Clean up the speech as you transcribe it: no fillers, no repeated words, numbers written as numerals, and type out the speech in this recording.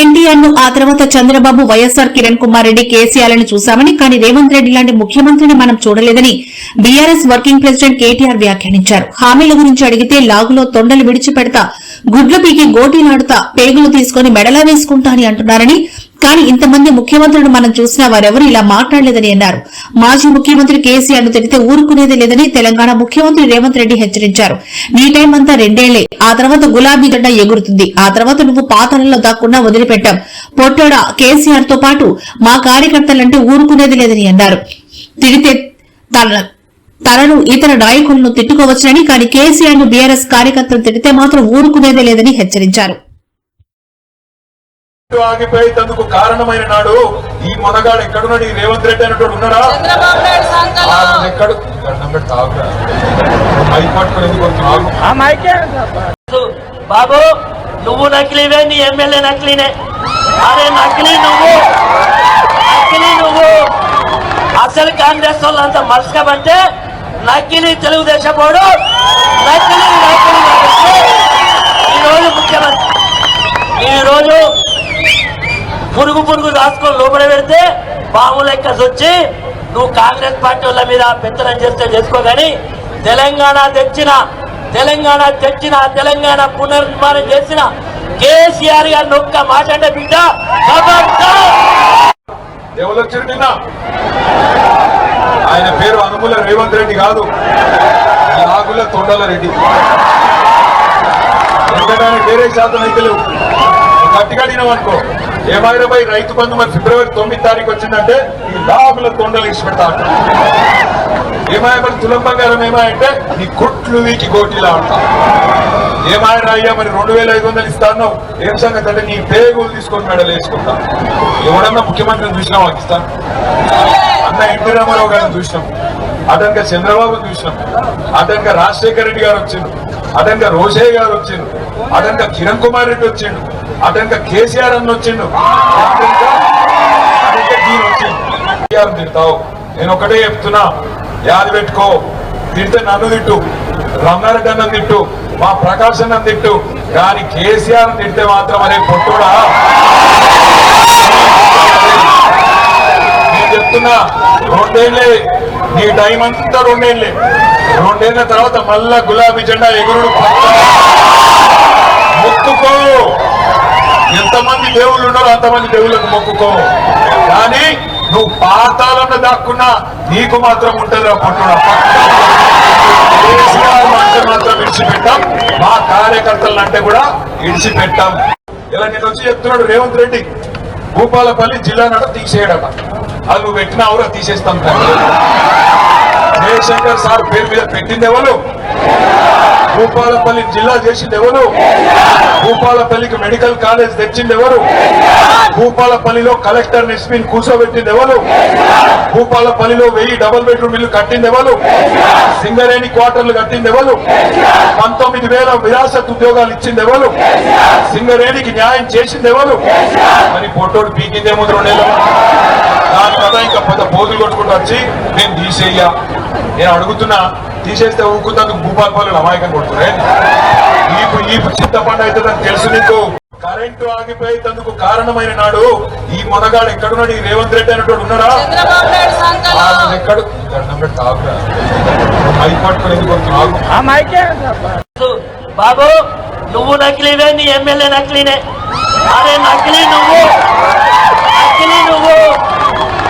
ఎన్టీఆర్ ను ఆ తర్వాత చంద్రబాబు, వైఎస్ఆర్, కిరణ్ కుమార్ రెడ్డి, కేసీఆర్ లను చూశామని, కానీ రేవంత్ రెడ్డి లాంటి ముఖ్యమంత్రిని మనం చూడలేదని బీఆర్ఎస్ వర్కింగ్ ప్రెసిడెంట్ కేటీఆర్ వ్యాఖ్యానించారు. హామీల గురించి అడిగితే లాగులో తొండలు విడిచిపెడతా, గుడ్ల పీకి గోటీలాడుతా, పేగులు తీసుకుని మెడలా వేసుకుంటా అని అంటున్నారని, కానీ ఇంతమంది ముఖ్యమంత్రులను మనం చూసినా వారెవరూ ఇలా మాట్లాడలేదని అన్నారు. మాజీ ముఖ్యమంత్రి కేసీఆర్ ను తిడితే ఊరుకునేదే లేదని తెలంగాణ ముఖ్యమంత్రి రేవంత్ రెడ్డి హెచ్చరించారు. నీ టైం అంతా 2 ఏళ్లే, ఆ తర్వాత గులాబీ జెండా ఎగురుతుంది, ఆ తర్వాత నువ్వు పాతలలో దాక్కున్నా వదిలిపెట్టాం. పొట్టోడా కేసీఆర్ తో పాటు మా కార్యకర్తలంటే ఊరుకునేది లేదని అన్నారు. తిడితే తనను ఇతర నాయకులను తిట్టుకోవచ్చునని, కానీ కేసీఆర్ ను బీఆర్ఎస్ కార్యకర్తలు తిడితే మాత్రం ఊరుకునేదే లేదని హెచ్చరించారు. ఆగిపోయేందుకు కారణమైన నాడు ఈ మొనగాడు ఎక్కడున్నాడు? ఈ రేవంత్ రెడ్డి అన్నట్టు ఉన్నాడా? బాబు నువ్వు నకిలీవే, నీ ఎమ్మెల్యే నకిలీనే. అరే నకిలీ నువ్వు అసలు కాంగ్రెస్ వాళ్ళంతా మలుసుకబడితే నకిలీ తెలుగుదేశం వాడు నకిలీ ఈరోజు ముఖ్యమంత్రి. ఈరోజు పురుగు దాచుకొని లోపల పెడితే బాబు లెక్కసి వచ్చి నువ్వు కాంగ్రెస్ పార్టీ వాళ్ళ మీద పెత్తనం చేస్తే చేసుకోగాని తెలంగాణ తెచ్చిన తెలంగాణ పునర్నిర్మాణం చేసిన కేసీఆర్ గారిని ఒక్క మాట అంటే బిడ్డ ఆయన పేరు అనుముల రేవంత్ రెడ్డి కాదు, నాగుల తొండల రెడ్డి. ఎందుకంటే వేరే శాతం అయితే లేవు. గట్టిగా అడిగినామనుకో, ఏమైనా రైతు బంధు మరి ఫిబ్రవరి 9 తారీఖు వచ్చిందంటే ఈ లాగుల తొండలు ఇచ్చి పెడతా. ఏమాయ తులం బంగారం ఏమాయంటే నీ కుట్లు వీకి గోటిలా అంటా. ఏమాయ అయ్యా మరి 2500 ఇస్తాను, ఏం సంగతి అంటే నీ పేగులు తీసుకొని మెడలు వేసుకుంటా. ఎవడన్నా ముఖ్యమంత్రిని చూసినా పాకిస్తాన్ అన్న ఎన్టీ రామారావు గారిని చూసినాం, అటంక చంద్రబాబు చూసినాం, అటంక రాజశేఖర రెడ్డి గారు వచ్చిండు, అటంక రోషయ్య గారు వచ్చిండు, అటంక కిరణ్ కుమార్ రెడ్డి వచ్చిండు, అటంక కేసీఆర్ అన్న వచ్చిండు, దీని వచ్చిండు. తిడతావు, నేను ఒకటే చెప్తున్నా, యాది పెట్టుకో. తిడితే నన్ను తిట్టు, రమణారెడ్డి అన్న తిట్టు, మా ప్రకాశ్ అన్న తిట్టు, కానీ కేసీఆర్ తిడితే మాత్రం అనే పొట్టుడా. నేను చెప్తున్నా, 2 ఏళ్లే నీ టైం అంతా, 2 ఏళ్లే. 2 ఏళ్ల తర్వాత మళ్ళా గులాబీ జెండా ఎగురుడు. మొక్కుకో, ఎంతమంది దేవుళ్ళు ఉన్నారో అంతమంది దేవుళ్ళకు మొక్కుకో, కానీ నువ్వు పాతాలను దాక్కున్నా నీకు మాత్రం ఉంటుంది పట్టుడా. అంటే మాత్రం విడిచిపెట్టాం, మా కార్యకర్తలను అంటే కూడా విడిచిపెట్టాం. ఇలా నేను వచ్చి చెప్తున్నాడు రేవంత్ రెడ్డి, భూపాలపల్లి జిల్లా నడ తీసేయడట. అది నువ్వు పెట్టినా కూడా తీసేస్తాం. జయశంకర్ సార్ పేరు మీద పెట్టింది ఎవరు? భూపాలపల్లి జిల్లా చేసింది ఎవరు? భూపాలపల్లికి మెడికల్ కాలేజ్ తెచ్చింది ఎవరు? భూపాలపల్లిలో కలెక్టర్ ఎస్పీని కూర్చోబెట్టింది ఎవరు? భూపాలపల్లిలో 1000 డబుల్ బెడ్రూమ్ ఇల్లు కట్టింది ఎవరు? సింగరేణి క్వార్టర్లు కట్టింది ఎవరు? 19,000 విరాసత్ ఉద్యోగాలు ఇచ్చింది ఎవరు? సింగరేణికి న్యాయం చేసింది ఎవరు? మరి పొట్టోడు పీకిందేమో 2 ఏళ్ళ. దాని కదా ఇంకా పెద్ద పోజులు కొట్టుకుంటూ వచ్చి నేను తీసేయ్యా. నేను అడుగుతున్నా, తీసేస్తే ఊరుకుందందుకు భూపాలపల్లి అమాయకం కొడుతున్నాయి. ఈ చింతపండు అవుతుందని తెలుసు నీకు. కరెంటు ఆగిపోయేందుకు కారణమైన నాడు ఈ మొనగాడు ఎక్కడున్నాడు? ఈ రేవంత్ రెడ్డి అన్నట్టు ఉన్నాడా? ఎక్కడు బాబు నువ్వు నకిలీవే, నీ ఎమ్మెల్యే నకిలీనే. అరే నకిలీ